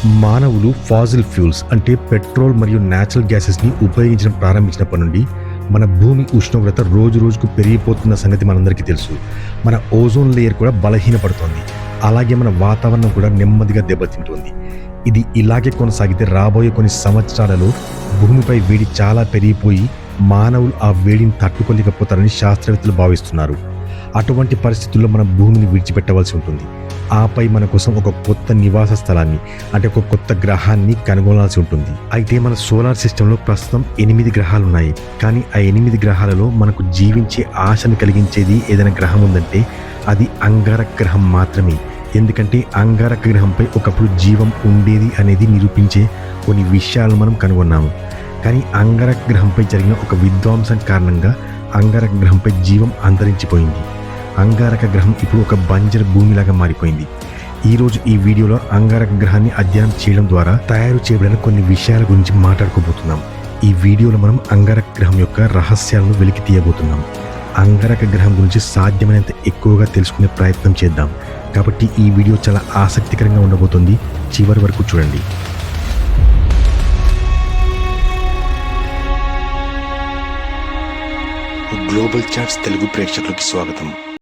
మానవులు ఫాజిల్ ఫ్యూల్స్ అంటే పెట్రోల్ మరియు న్యాచురల్ గ్యాసెస్ని ఉపయోగించడం ప్రారంభించినప్పటి నుండి మన భూమి ఉష్ణోగ్రత రోజు రోజుకు పెరిగిపోతున్న సంగతి మనందరికీ తెలుసు. మన ఓజోన్ లేయర్ కూడా బలహీనపడుతోంది. అలాగే మన వాతావరణం కూడా నెమ్మదిగా దెబ్బతింటోంది. ఇది ఇలాగే కొనసాగితే రాబోయే కొన్ని సంవత్సరాలలో భూమిపై వేడి చాలా పెరిగిపోయి మానవులు ఆ వేడిని తట్టుకోలేకపోతారని శాస్త్రవేత్తలు భావిస్తున్నారు. అటువంటి పరిస్థితుల్లో మన భూమిని విడిచిపెట్టవలసి ఉంటుంది. ఆపై మన కోసం ఒక కొత్త నివాస స్థలాన్ని అంటే ఒక కొత్త గ్రహాన్ని కనుగొనాల్సి ఉంటుంది. అయితే మన సోలార్ సిస్టంలో ప్రస్తుతం 8 గ్రహాలు ఉన్నాయి. కానీ ఆ 8 గ్రహాలలో మనకు జీవించే ఆశను కలిగించేది ఏదైనా గ్రహం ఉందంటే అది అంగారక గ్రహం మాత్రమే. ఎందుకంటే అంగారక గ్రహంపై ఒకప్పుడు జీవం ఉండేది అనేది నిరూపించే కొన్ని విషయాలను మనం కనుగొన్నాము. కానీ అంగారక గ్రహంపై జరిగిన ఒక విధ్వంసం కారణంగా అంగారక గ్రహంపై జీవం అంతరించిపోయింది. అంగారక గ్రహం ఇప్పుడు ఒక బంజరు భూమిలాగా మారిపోయింది. ఈరోజు ఈ వీడియోలో అంగారక గ్రహాన్ని అధ్యయనం చేయడం ద్వారా తయారు చేయబడిన కొన్ని విషయాల గురించి మాట్లాడుకోబోతున్నాం. ఈ వీడియోలో మనం అంగారక గ్రహం యొక్క రహస్యాలను వెలికి తీయబోతున్నాం. అంగారక గ్రహం గురించి సాధ్యమైనంత ఎక్కువగా తెలుసుకునే ప్రయత్నం చేద్దాం. కాబట్టి ఈ వీడియో చాలా ఆసక్తికరంగా ఉండబోతుంది. చివరి వరకు చూడండి. గ్లోబల్ చాట్స్ తెలుగు ప్రేక్షకులకి స్వాగతం.